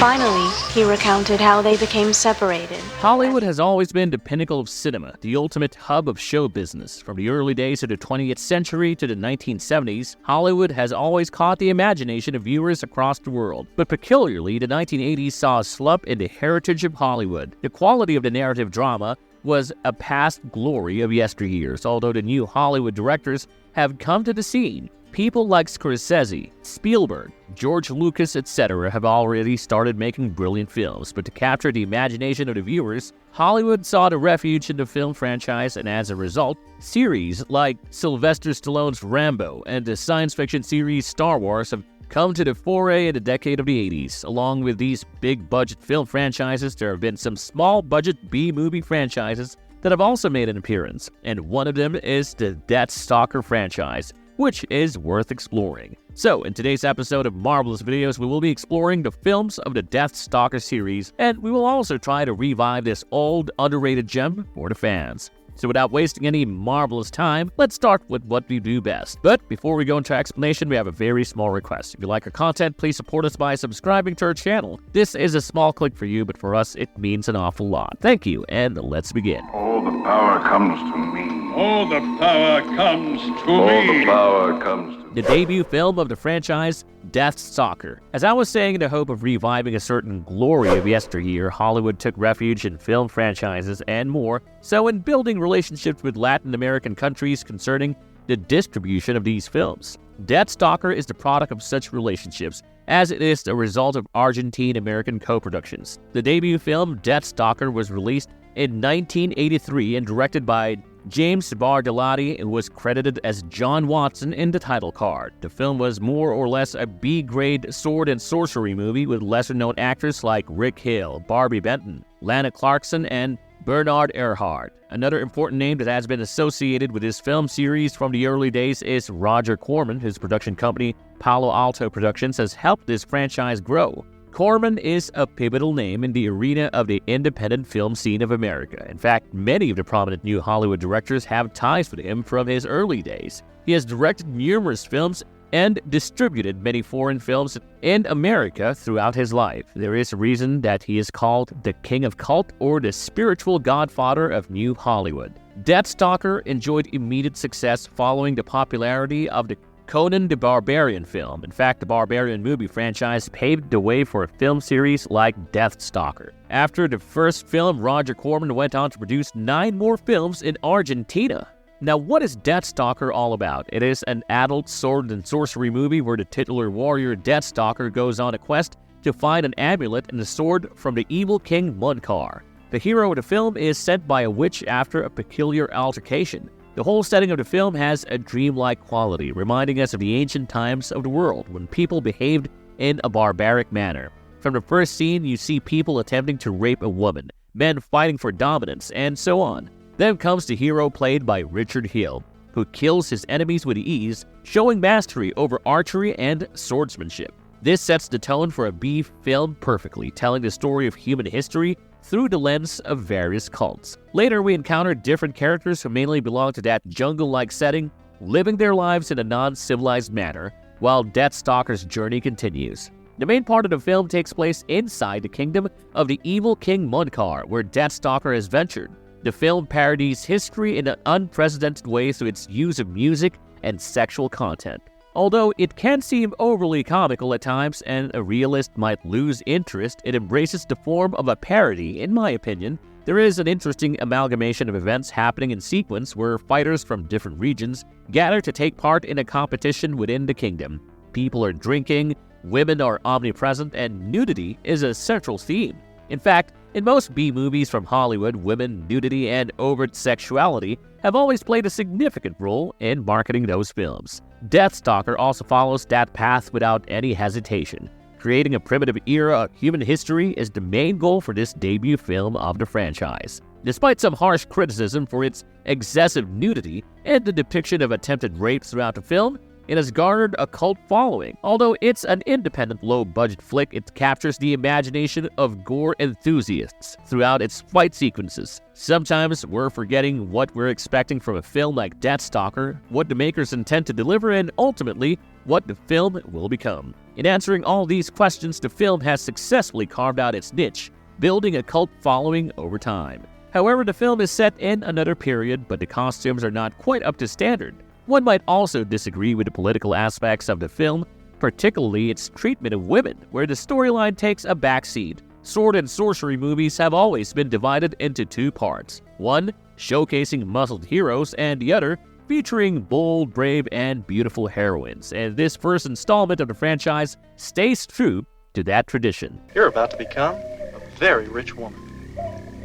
Finally, he recounted how they became separated. Hollywood has always been the pinnacle of cinema, the ultimate hub of show business. From the early days of the 20th century to the 1970s, Hollywood has always caught the imagination of viewers across the world. But peculiarly, the 1980s saw a slump in the heritage of Hollywood. The quality of the narrative drama was a past glory of yesteryears, although the new Hollywood directors have come to the scene. People like Scorsese, Spielberg, George Lukas, etc. have already started making brilliant films, but to capture the imagination of the viewers, Hollywood sought a refuge in the film franchise, and as a result, series like Silvestre Stallone's Rambo and the science fiction series Star Wars have come to the foray in the decade of the 80s. Along with these big-budget film franchises, there have been some small-budget B-movie franchises that have also made an appearance, and one of them is the Deathstalker franchise, which is worth exploring. So, in today's episode of Marvelous Videos, we will be exploring the films of the Deathstalker series, and we will also try to revive this old, underrated gem for the fans. So without wasting any marvelous time, let's start with what we do best. But before we go into our explanation, we have a very small request. If you like our content, please support us by subscribing to our channel. This is a small click for you, but for us, it means an awful lot. Thank you, and let's begin. All the power comes to me. All the power comes to All me. the power comes to me. The debut film of the franchise, Deathstalker. As I was saying, in the hope of reviving a certain glory of yesteryear, Hollywood took refuge in film franchises and more, so in building relationships with Latin American countries concerning the distribution of these films. Deathstalker is the product of such relationships, as it is the result of Argentine-American co-productions. The debut film, Deathstalker, was released in 1983 and directed by James Bardellotti, and was credited as John Watson in the title card. The film was more or less a B-grade sword and sorcery movie with lesser-known actors like Rick Hill, Barbie Benton, Lana Clarkson, and Bernard Earhart. Another important name that has been associated with this film series from the early days is Roger Corman, whose production company Palo Alto Productions has helped this franchise grow. Corman is a pivotal name in the arena of the independent film scene of America. In fact, many of the prominent new Hollywood directors have ties with him from his early days. He has directed numerous films and distributed many foreign films in America throughout his life. There is a reason that he is called the King of Cult, or the spiritual godfather of New Hollywood. Deathstalker enjoyed immediate success following the popularity of the Conan the Barbarian film. In fact, the Barbarian movie franchise paved the way for a film series like Deathstalker. After the first film, Roger Corman went on to produce 9 more films in Argentina. Now, what is Deathstalker all about? It is an adult sword and sorcery movie where the titular warrior Deathstalker goes on a quest to find an amulet and a sword from the evil King Munkar. The hero of the film is sent by a witch after a peculiar altercation. The whole setting of the film has a dreamlike quality, reminding us of the ancient times of the world when people behaved in a barbaric manner. From the first scene, you see people attempting to rape a woman, men fighting for dominance, and so on. Then comes the hero played by Richard Hill, who kills his enemies with ease, showing mastery over archery and swordsmanship. This sets the tone for a B film perfectly, telling the story of human history through the lens of various cults. Later, we encounter different characters who mainly belong to that jungle-like setting, living their lives in a non-civilized manner, while Deathstalker's journey continues. The main part of the film takes place inside the kingdom of the evil King Munkar, where Deathstalker has ventured. The film parodies history in an unprecedented way through its use of music and sexual content. Although it can seem overly comical at times and a realist might lose interest, it embraces the form of a parody, in my opinion. There is an interesting amalgamation of events happening in sequence where fighters from different regions gather to take part in a competition within the kingdom. People are drinking, women are omnipresent, and nudity is a central theme. In fact, in most B-movies from Hollywood, women, nudity, and overt sexuality have always played a significant role in marketing those films. Deathstalker also follows that path without any hesitation. Creating a primitive era of human history is the main goal for this debut film of the franchise. Despite some harsh criticism for its excessive nudity and the depiction of attempted rape throughout the film, it has garnered a cult following. Although it's an independent low-budget flick, it captures the imagination of gore enthusiasts throughout its fight sequences. Sometimes we're forgetting what we're expecting from a film like Deathstalker, what the makers intend to deliver, and ultimately, what the film will become. In answering all these questions, the film has successfully carved out its niche, building a cult following over time. However, the film is set in another period, but the costumes are not quite up to standard. One might also disagree with the political aspects of the film, particularly its treatment of women, where the storyline takes a backseat. Sword and sorcery movies have always been divided into two parts. One, showcasing muscled heroes, and the other, featuring bold, brave, and beautiful heroines. And this first installment of the franchise stays true to that tradition. You're about to become a very rich woman.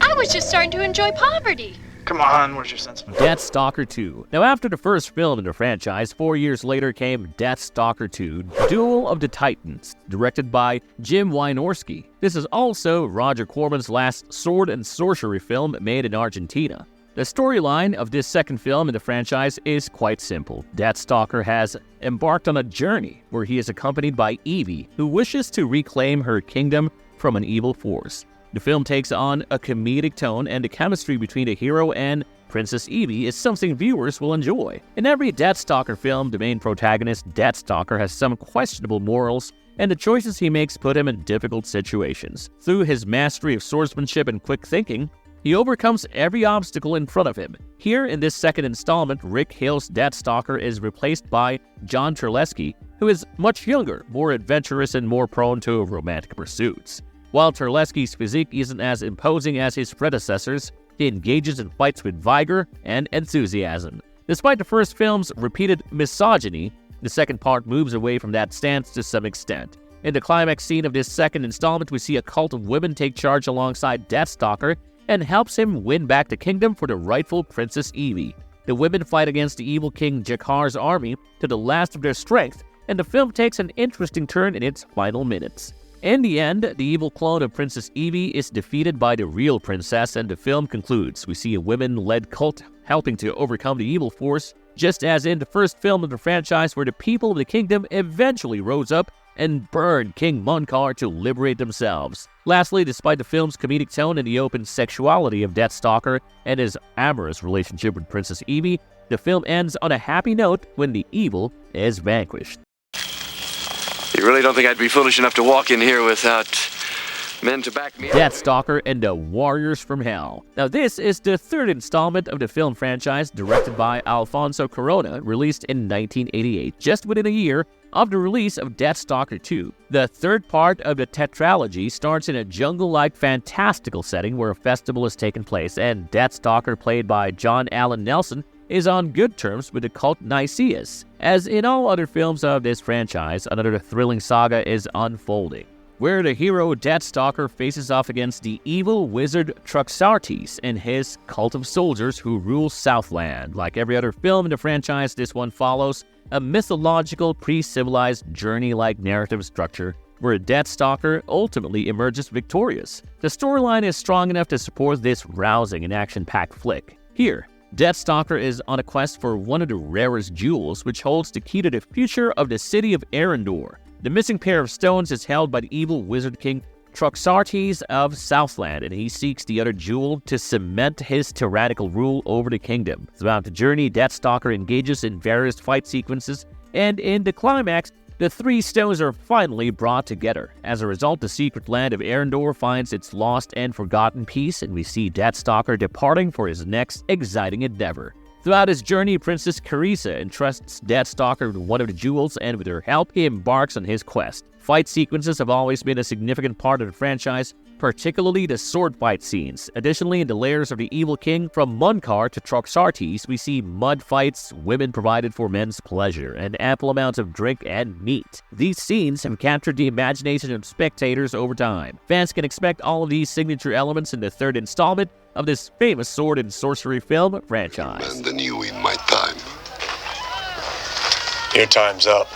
I was just starting to enjoy poverty. Come on, where's your sense of Deathstalker II. Now, after the first film in the franchise, 4 years later came Deathstalker II, Duel of the Titans, directed by Jim Wynorski. This is also Roger Corman's last sword and sorcery film made in Argentina. The storyline of this second film in the franchise is quite simple. Deathstalker has embarked on a journey where he is accompanied by Evie, who wishes to reclaim her kingdom from an evil force. The film takes on a comedic tone, and the chemistry between the hero and Princess Evie is something viewers will enjoy. In every Deathstalker film, the main protagonist, Deathstalker, has some questionable morals, and the choices he makes put him in difficult situations. Through his mastery of swordsmanship and quick thinking, he overcomes every obstacle in front of him. Here in this second installment, Rick Hill's Deathstalker is replaced by John Terlesky, who is much younger, more adventurous, and more prone to romantic pursuits. While Terlesky's physique isn't as imposing as his predecessors, he engages in fights with vigor and enthusiasm. Despite the first film's repeated misogyny, the second part moves away from that stance to some extent. In the climax scene of this second installment, we see a cult of women take charge alongside Deathstalker and helps him win back the kingdom for the rightful Princess Evie. The women fight against the evil King Jakar's army to the last of their strength, and the film takes an interesting turn in its final minutes. In the end, the evil clone of Princess Evie is defeated by the real princess, and the film concludes. We see a women-led cult helping to overcome the evil force, just as in the first film of the franchise, where the people of the kingdom eventually rose up and burned King Munkar to liberate themselves. Lastly, despite the film's comedic tone and the open sexuality of Deathstalker and his amorous relationship with Princess Evie, the film ends on a happy note when the evil is vanquished. You really don't think I'd be foolish enough to walk in here without men to back me up? Deathstalker and the Warriors from Hell. Now, this is the third installment of the film franchise, directed by Alfonso Cuarón, released in 1988, just within a year of the release of Deathstalker II. The third part of the tetralogy starts in a jungle-like fantastical setting where a festival is taking place, and Deathstalker, played by John Allen Nelson, is on good terms with the cult Nicaeus. As in all other films of this franchise, another thrilling saga is unfolding, where the hero Deathstalker faces off against the evil wizard Truxartes and his cult of soldiers who rule Southland. Like every other film in the franchise, this one follows a mythological, pre-civilized journey-like narrative structure where Deathstalker ultimately emerges victorious. The storyline is strong enough to support this rousing and action-packed flick. Here, Deathstalker is on a quest for one of the rarest jewels, which holds the key to the future of the city of Arendor. The missing pair of stones is held by the evil wizard king Truxartes of Southland, and he seeks the other jewel to cement his tyrannical rule over the kingdom. Throughout the journey, Deathstalker engages in various fight sequences, and in the climax, the three stones are finally brought together. As a result, the secret land of Arendor finds its lost and forgotten peace, and we see Deathstalker departing for his next exciting endeavor. Throughout his journey, Princess Carissa entrusts Deathstalker with one of the jewels, and with her help, he embarks on his quest. Fight sequences have always been a significant part of the franchise, particularly the sword fight scenes. Additionally, in the layers of the evil king, from Munkar to Truxartes, we see mud fights, women provided for men's pleasure, and ample amounts of drink and meat. These scenes have captured the imagination of spectators over time. Fans can expect all of these signature elements in the third installment of this famous sword and sorcery film franchise. And than you in my time. Your time's up.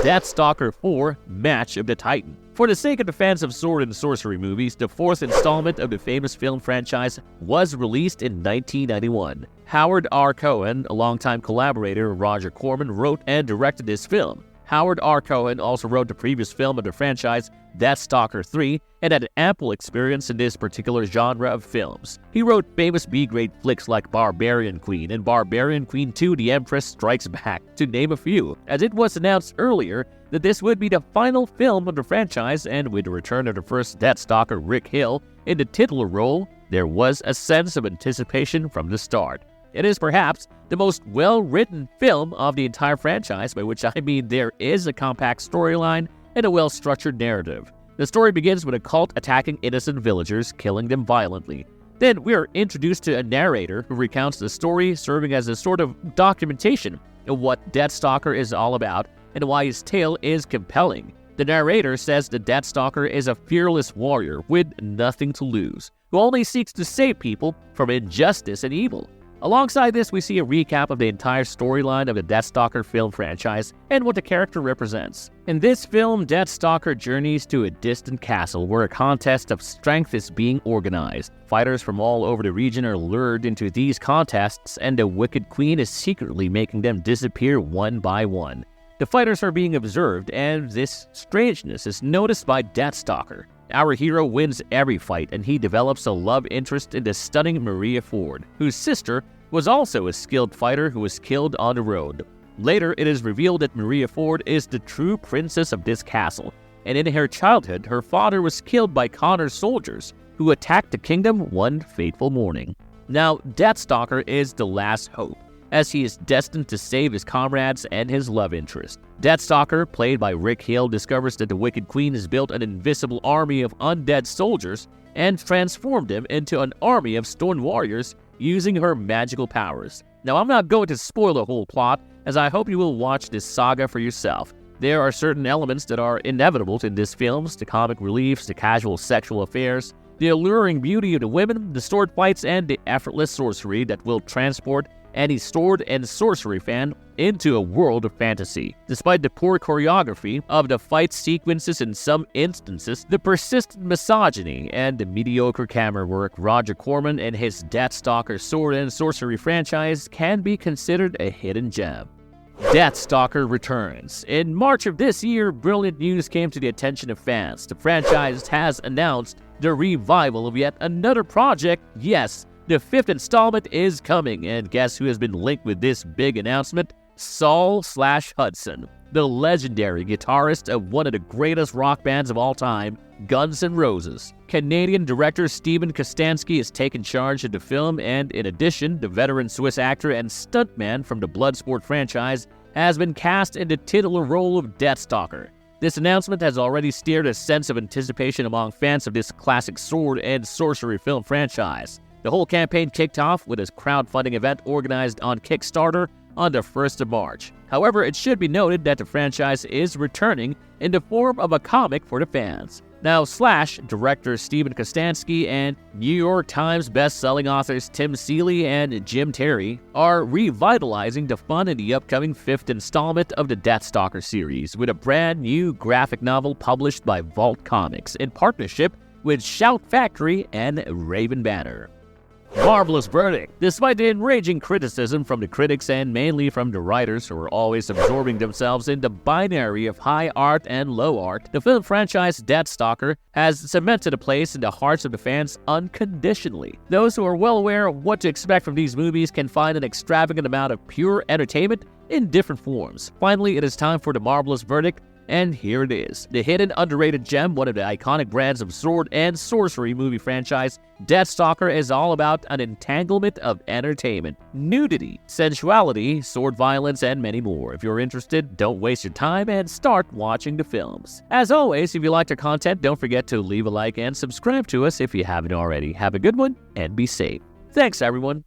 Deathstalker IV, Match of the Titan. For the sake of the fans of sword and sorcery movies, the fourth installment of the famous film franchise was released in 1991. Howard R. Cohen, a longtime collaborator of Roger Corman, wrote and directed this film. Howard R. Cohen also wrote the previous film of the franchise, Deathstalker III, and had ample experience in this particular genre of films. He wrote famous B-grade flicks like Barbarian Queen and Barbarian Queen II: The Empress Strikes Back, to name a few, as it was announced earlier that this would be the final film of the franchise, and with the return of the first Deathstalker, Rick Hill, in the titular role, there was a sense of anticipation from the start. It is perhaps the most well-written film of the entire franchise, by which I mean there is a compact storyline and a well-structured narrative. The story begins with a cult attacking innocent villagers, killing them violently. Then we are introduced to a narrator who recounts the story, serving as a sort of documentation of what Deathstalker is all about and why his tale is compelling. The narrator says the Deathstalker is a fearless warrior with nothing to lose, who only seeks to save people from injustice and evil. Alongside this, we see a recap of the entire storyline of the Deathstalker film franchise and what the character represents. In this film, Deathstalker journeys to a distant castle where a contest of strength is being organized. Fighters from all over the region are lured into these contests, and the Wicked Queen is secretly making them disappear one by one. The fighters are being observed, and this strangeness is noticed by Deathstalker. Our hero wins every fight, and he develops a love interest in the stunning Maria Ford, whose sister was also a skilled fighter who was killed on the road. Later, it is revealed that Maria Ford is the true princess of this castle, and in her childhood, her father was killed by Connor's soldiers, who attacked the kingdom one fateful morning. Now, Deathstalker is the last hope, as he is destined to save his comrades and his love interest. Deathstalker, played by Rick Hill, discovers that the Wicked Queen has built an invisible army of undead soldiers and transformed them into an army of stone warriors using her magical powers. Now, I'm not going to spoil the whole plot, as I hope you will watch this saga for yourself. There are certain elements that are inevitable in these films: the comic reliefs, the casual sexual affairs, the alluring beauty of the women, the sword fights, and the effortless sorcery that will transport any sword and sorcery fan into a world of fantasy. Despite the poor choreography of the fight sequences in some instances, the persistent misogyny, and the mediocre camera work, Roger Corman and his Deathstalker sword and sorcery franchise can be considered a hidden gem. Deathstalker Returns. In March of this year, brilliant news came to the attention of fans. The franchise has announced the revival of yet another project. Yes, the fifth installment is coming, and guess who has been linked with this big announcement? Saul/Hudson, the legendary guitarist of one of the greatest rock bands of all time, Guns N' Roses. Canadian director Stephen Kostanski has taken charge of the film, and in addition, the veteran Swiss actor and stuntman from the Bloodsport franchise has been cast in the titular role of Deathstalker. This announcement has already stirred a sense of anticipation among fans of this classic sword and sorcery film franchise. The whole campaign kicked off with a crowdfunding event organized on Kickstarter on the 1st of March. However, it should be noted that the franchise is returning in the form of a comic for the fans. Now, director Stephen Kostanski and New York Times best-selling authors Tim Seeley and Jim Terry are revitalizing the fun in the upcoming fifth installment of the Deathstalker series with a brand new graphic novel published by Vault Comics in partnership with Shout Factory and Raven Banner. Marvelous verdict. Despite the enraging criticism from the critics and mainly from the writers who are always absorbing themselves in the binary of high art and low art, the film franchise Deathstalker has cemented a place in the hearts of the fans unconditionally. Those who are well aware of what to expect from these movies can find an extravagant amount of pure entertainment in different forms. Finally, it is time for the marvelous verdict. And here it is. The hidden, underrated gem, one of the iconic brands of sword and sorcery movie franchise, Deathstalker is all about an entanglement of entertainment, nudity, sensuality, sword violence, and many more. If you're interested, don't waste your time and start watching the films. As always, if you liked our content, don't forget to leave a like and subscribe to us if you haven't already. Have a good one and be safe. Thanks, everyone.